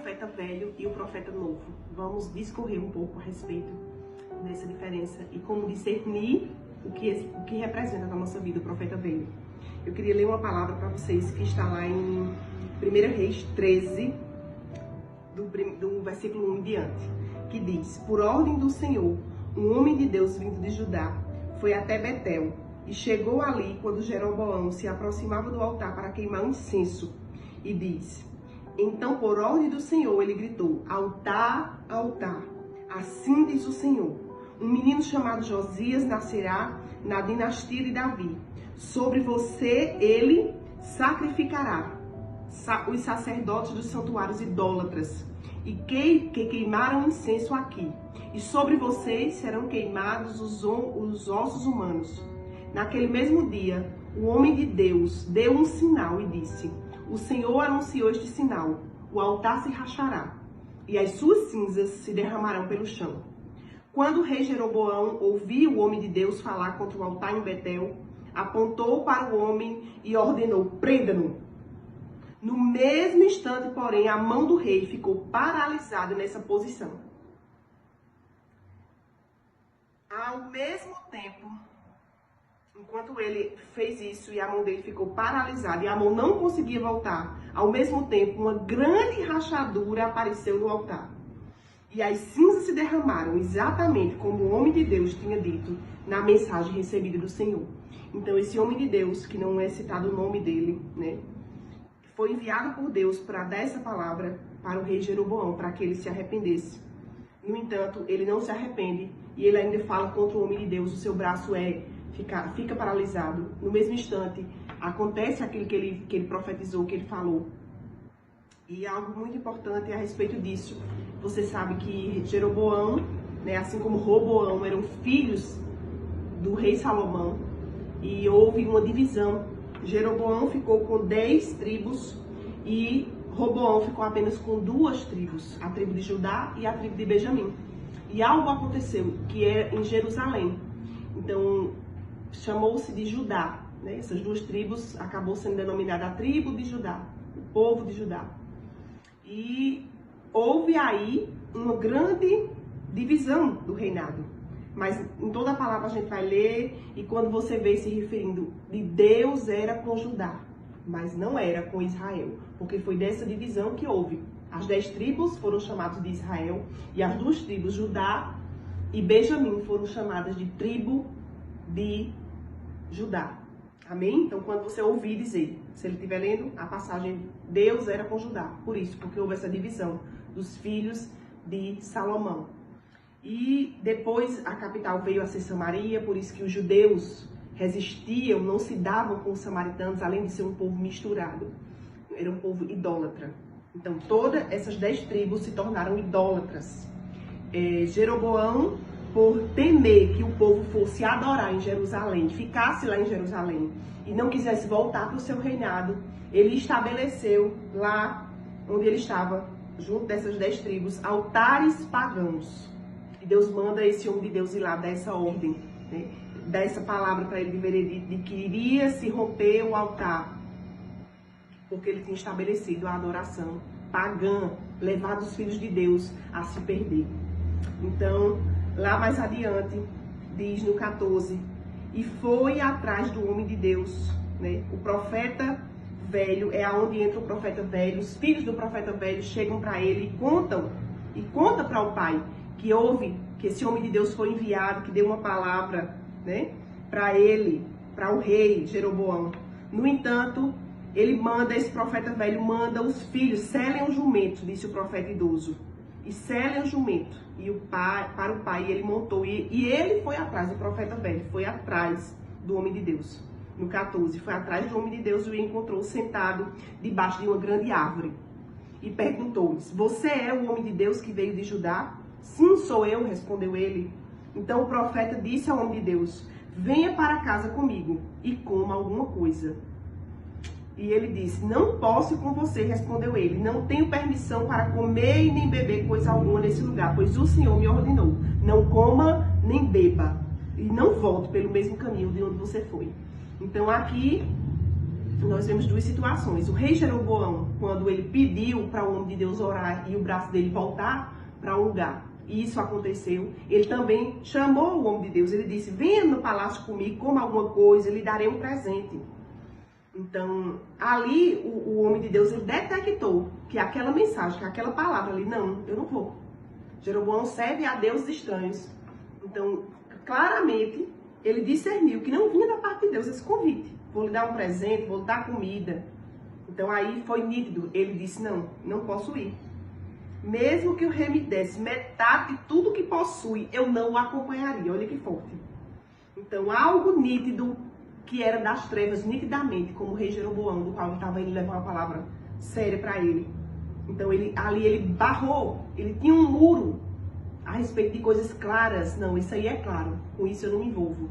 profeta velho e o profeta novo. Vamos discorrer um pouco a respeito dessa diferença e como discernir o que representa na nossa vida o profeta velho. Eu queria ler uma palavra para vocês que está lá em 1 Reis 13, do versículo 1 em diante, que diz: Por ordem do Senhor, um homem de Deus vindo de Judá foi até Betel e chegou ali quando Jeroboão se aproximava do altar para queimar um incenso, e diz: Então, por ordem do Senhor, ele gritou: Altar, altar, assim diz o Senhor, um menino chamado Josias nascerá na dinastia de Davi. Sobre você ele sacrificará os sacerdotes dos santuários idólatras e que queimaram incenso aqui. E sobre vocês serão queimados os ossos humanos. Naquele mesmo dia, o homem de Deus deu um sinal e disse: O Senhor anunciou este sinal: o altar se rachará e as suas cinzas se derramarão pelo chão. Quando o rei Jeroboão ouviu o homem de Deus falar contra o altar em Betel, apontou para o homem e ordenou: prenda-no. No mesmo instante, porém, a mão do rei ficou paralisada nessa posição. Ao mesmo tempo, enquanto ele fez isso e a mão dele ficou paralisada e a mão não conseguia voltar, ao mesmo tempo, uma grande rachadura apareceu no altar. E as cinzas se derramaram, exatamente como o homem de Deus tinha dito na mensagem recebida do Senhor. Então, esse homem de Deus, que não é citado o nome dele, né, foi enviado por Deus para dar essa palavra para o rei Jeroboão, para que ele se arrependesse. No entanto, ele não se arrepende e ele ainda fala contra o homem de Deus. O seu braço fica paralisado. No mesmo instante, acontece aquilo que ele profetizou, que ele falou. E algo muito importante a respeito disso. Você sabe que Jeroboão, né, assim como Roboão, eram filhos do rei Salomão. E houve uma divisão. Jeroboão ficou com 10 tribos e Roboão ficou apenas com 2 tribos, a tribo de Judá e a tribo de Benjamim. E algo aconteceu, que é em Jerusalém. Então, chamou-se de Judá, né? Essas 2 tribos acabou sendo denominada a tribo de Judá, o povo de Judá. E houve aí uma grande divisão do reinado. Mas em toda a palavra a gente vai ler, e quando você vê se referindo de Deus era com Judá, mas não era com Israel, porque foi dessa divisão que houve. As 10 tribos foram chamadas de Israel, e as 2 tribos, Judá e Benjamim, foram chamadas de tribo de Judá. Amém? Então, quando você ouvir dizer, se ele estiver lendo a passagem, Deus era com Judá. Por isso, porque houve essa divisão dos filhos de Salomão. E depois a capital veio a ser Samaria, por isso que os judeus resistiam, não se davam com os samaritanos, além de ser um povo misturado. Era um povo idólatra. Então, todas essas 10 tribos se tornaram idólatras. Jeroboão, por temer que o povo fosse adorar em Jerusalém, ficasse lá em Jerusalém e não quisesse voltar para o seu reinado, ele estabeleceu lá onde ele estava, junto dessas 10 tribos, altares pagãos. E Deus manda esse homem de Deus ir lá dar essa ordem, né? Dar essa palavra para ele de veredito, de que iria se romper o altar, porque ele tinha estabelecido a adoração pagã, levado os filhos de Deus a se perder. Então, lá mais adiante, diz no 14, e foi atrás do homem de Deus, né? O profeta velho, é aonde entra o profeta velho, os filhos do profeta velho chegam para ele e contam para o pai que houve, que esse homem de Deus foi enviado, que deu uma palavra, né, para ele, para o rei Jeroboão. No entanto, esse profeta velho manda os filhos, selem o jumento, disse o profeta idoso, e selem o jumento, e para o pai ele montou, e ele foi atrás, o profeta velho foi atrás do homem de Deus. No 14, foi atrás do homem de Deus e o encontrou sentado debaixo de uma grande árvore. E perguntou-lhes: Você é o homem de Deus que veio de Judá? Sim, sou eu, respondeu ele. Então o profeta disse ao homem de Deus: Venha para casa comigo e coma alguma coisa. E ele disse: Não posso ir com você, respondeu ele. Não tenho permissão para comer e nem beber coisa alguma nesse lugar, pois o Senhor me ordenou: Não coma nem beba, e não volte pelo mesmo caminho de onde você foi. Então aqui nós vemos duas situações. O rei Jeroboão, quando ele pediu para o homem de Deus orar e o braço dele voltar para o lugar, e isso aconteceu, ele também chamou o homem de Deus. Ele disse, venha no palácio comigo, coma alguma coisa, lhe darei um presente. Então, ali o homem de Deus, ele detectou que aquela mensagem, que aquela palavra ali, não, eu não vou. Jeroboão serve a deuses estranhos. Então, claramente, ele discerniu que não vinha da parte de Deus esse convite. Vou lhe dar um presente, vou lhe dar comida. Então, aí foi nítido. Ele disse, não, não posso ir. Mesmo que o rei me desse metade de tudo que possui, eu não o acompanharia. Olha que forte. Então, algo nítido que era das trevas, nitidamente, como o rei Jeroboão, do qual ele estava indo levar uma palavra séria para ele. Então, ali ele barrou, ele tinha um muro a respeito de coisas claras. Não, isso aí é claro, com isso eu não me envolvo.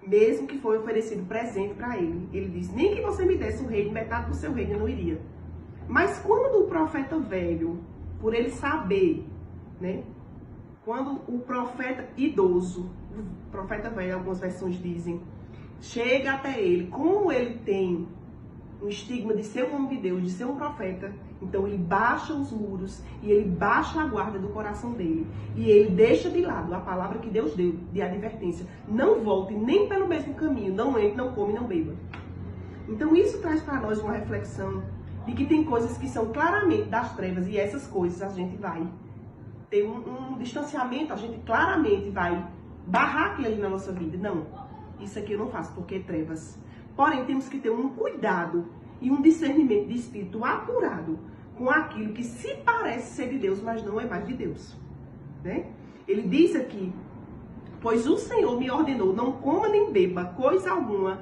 Mesmo que foi oferecido presente para ele. Ele disse, nem que você me desse o reino, metade do seu reino, eu não iria. Mas quando o profeta velho, por ele saber, né? Quando o profeta idoso, o profeta velho, algumas versões dizem, chega até ele, como ele tem um estigma de ser um homem de Deus, de ser um profeta, então ele baixa os muros e ele baixa a guarda do coração dele. E ele deixa de lado a palavra que Deus deu de advertência. Não volte nem pelo mesmo caminho, não entre, não come, não beba. Então isso traz para nós uma reflexão de que tem coisas que são claramente das trevas e essas coisas a gente vai ter um distanciamento, a gente claramente vai barrar aquilo ali na nossa vida. Não, isso aqui eu não faço porque é trevas. Porém, temos que ter um cuidado e um discernimento de espírito apurado com aquilo que se parece ser de Deus, mas não é mais de Deus. Né? Ele diz aqui, pois o Senhor me ordenou, não coma nem beba coisa alguma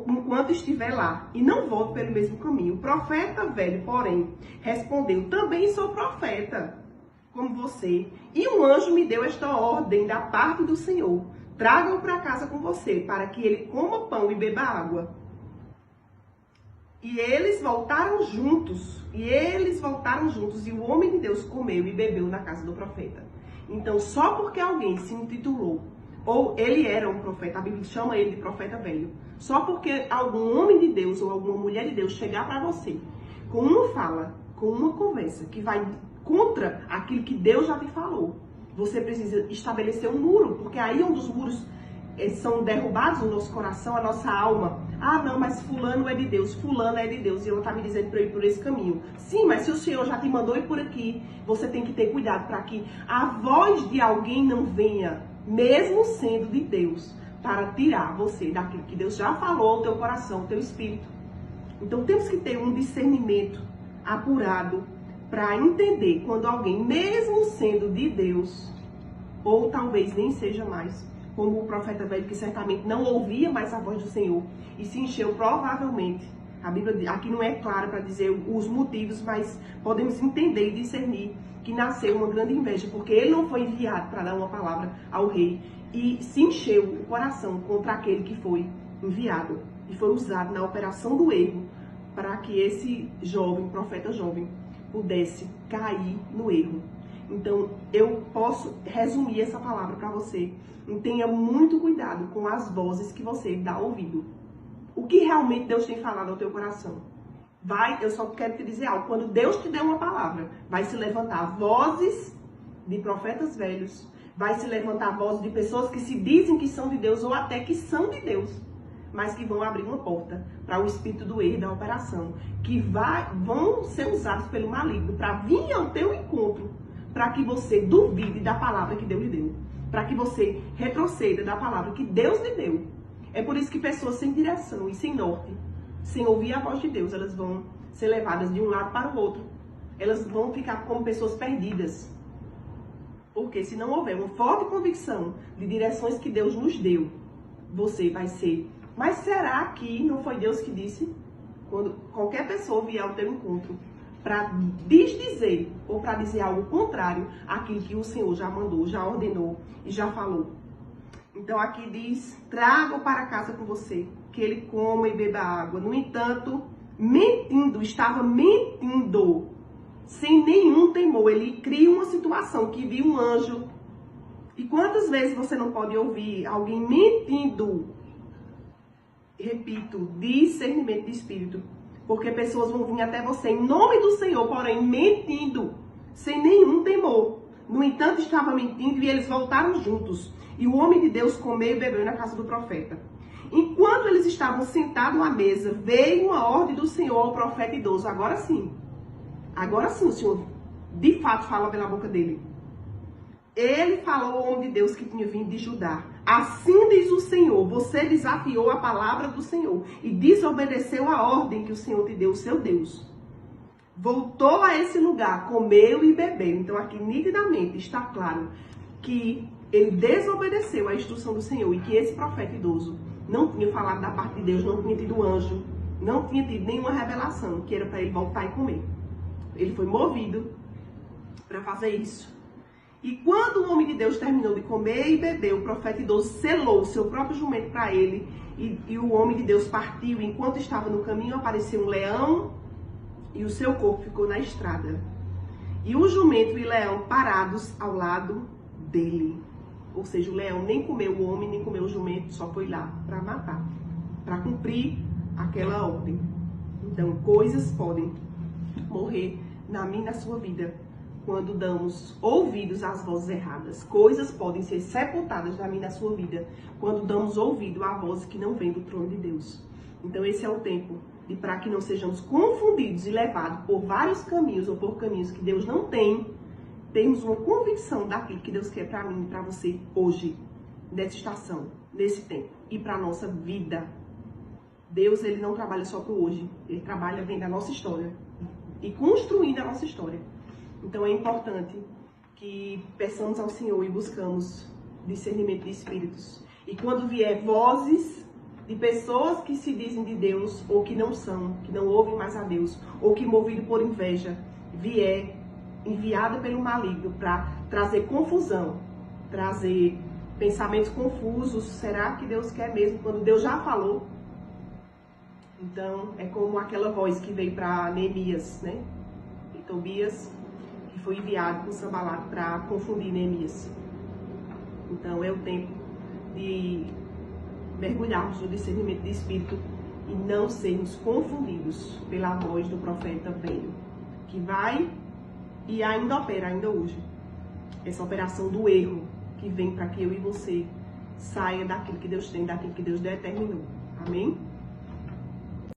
enquanto estiver lá, e não volte pelo mesmo caminho. O profeta velho, porém, respondeu, também sou profeta, como você, e um anjo me deu esta ordem da parte do Senhor. Traga-o para casa com você, para que ele coma pão e beba água. E eles voltaram juntos. E o homem de Deus comeu e bebeu na casa do profeta. Então, só porque alguém se intitulou, ou ele era um profeta, a Bíblia chama ele de profeta velho. Só porque algum homem de Deus ou alguma mulher de Deus chegar para você com uma fala, com uma conversa que vai contra aquilo que Deus já te falou, você precisa estabelecer um muro, porque aí é um dos muros são derrubados no nosso coração, a nossa alma. Ah, não, mas fulano é de Deus, fulano é de Deus, e ela está me dizendo para eu ir por esse caminho. Sim, mas se o Senhor já te mandou ir por aqui, você tem que ter cuidado para que a voz de alguém não venha, mesmo sendo de Deus, para tirar você daquilo que Deus já falou ao teu coração, ao teu espírito. Então temos que ter um discernimento apurado para entender quando alguém, mesmo sendo de Deus, ou talvez nem seja mais, como o profeta velho que certamente não ouvia mais a voz do Senhor e se encheu provavelmente. A Bíblia aqui não é clara para dizer os motivos, mas podemos entender e discernir que nasceu uma grande inveja, porque ele não foi enviado para dar uma palavra ao rei e se encheu o coração contra aquele que foi enviado e foi usado na operação do erro para que esse jovem, profeta jovem, pudesse cair no erro. Então, eu posso resumir essa palavra para você. E tenha muito cuidado com as vozes que você dá ouvido. O que realmente Deus tem falado ao teu coração? Eu só quero te dizer algo. Quando Deus te der uma palavra, vai se levantar vozes de profetas velhos. Vai se levantar vozes de pessoas que se dizem que são de Deus ou até que são de Deus, mas que vão abrir uma porta para o espírito do erro da operação, que vão ser usados pelo maligno para vir ao teu encontro, para que você duvide da palavra que Deus lhe deu, para que você retroceda da palavra que Deus lhe deu. É por isso que pessoas sem direção e sem norte, sem ouvir a voz de Deus, elas vão ser levadas de um lado para o outro. Elas vão ficar como pessoas perdidas. Porque se não houver uma forte convicção de direções que Deus nos deu, você vai ser. Mas será que não foi Deus que disse? Quando qualquer pessoa vier ao teu encontro para desdizer ou para dizer algo contrário àquilo que o Senhor já mandou, já ordenou e já falou. Então aqui diz, traga-o para casa com você, que ele coma e beba água. No entanto, estava mentindo, sem nenhum temor. Ele cria uma situação que viu um anjo. E quantas vezes você não pode ouvir alguém mentindo? Repito, discernimento de espírito. Porque pessoas vão vir até você em nome do Senhor, porém mentindo, sem nenhum temor. No entanto, estava mentindo e eles voltaram juntos. E o homem de Deus comeu e bebeu na casa do profeta. Enquanto eles estavam sentados à mesa, veio uma ordem do Senhor ao profeta idoso. Agora sim o Senhor de fato fala pela boca dele. Ele falou ao homem de Deus que tinha vindo de Judá. Assim diz o Senhor, você desafiou a palavra do Senhor e desobedeceu a ordem que o Senhor te deu, o seu Deus. Voltou a esse lugar, comeu e bebeu. Então aqui nitidamente está claro que ele desobedeceu a instrução do Senhor e que esse profeta idoso não tinha falado da parte de Deus, não tinha tido anjo, não tinha tido nenhuma revelação que era para ele voltar e comer. Ele foi movido para fazer isso. E quando o homem de Deus terminou de comer e beber, o profeta idoso selou o seu próprio jumento para ele. E o homem de Deus partiu. Enquanto estava no caminho, apareceu um leão e o seu corpo ficou na estrada. E o jumento e o leão parados ao lado dele. Ou seja, o leão nem comeu o homem, nem comeu o jumento, só foi lá para matar, para cumprir aquela ordem. Então, coisas podem morrer na minha e na sua vida quando damos ouvidos às vozes erradas. Coisas podem ser sepultadas na minha e na sua vida quando damos ouvido a vozes que não vêm do trono de Deus. Então esse é o tempo de para que não sejamos confundidos e levados por vários caminhos ou por caminhos que Deus não tem, termos uma convicção daquilo que Deus quer para mim e para você hoje, nessa estação, nesse tempo e para a nossa vida. Deus, ele não trabalha só para o hoje, ele trabalha dentro da nossa história e construindo a nossa história. Então é importante que peçamos ao Senhor e buscamos discernimento de espíritos. E quando vier vozes de pessoas que se dizem de Deus ou que não são, que não ouvem mais a Deus, ou que movido por inveja, vier enviada pelo maligno para trazer confusão, trazer pensamentos confusos, será que Deus quer mesmo quando Deus já falou? Então é como aquela voz que veio para Neemias, né? E Tobias, que foi enviado por Sanbalat para confundir Neemias. Então é o tempo de mergulharmos no discernimento de espírito e não sermos confundidos pela voz do profeta velho, que vai e ainda opera, ainda hoje, essa operação do erro que vem para que eu e você saia daquilo que Deus tem, daquilo que Deus determinou. Amém?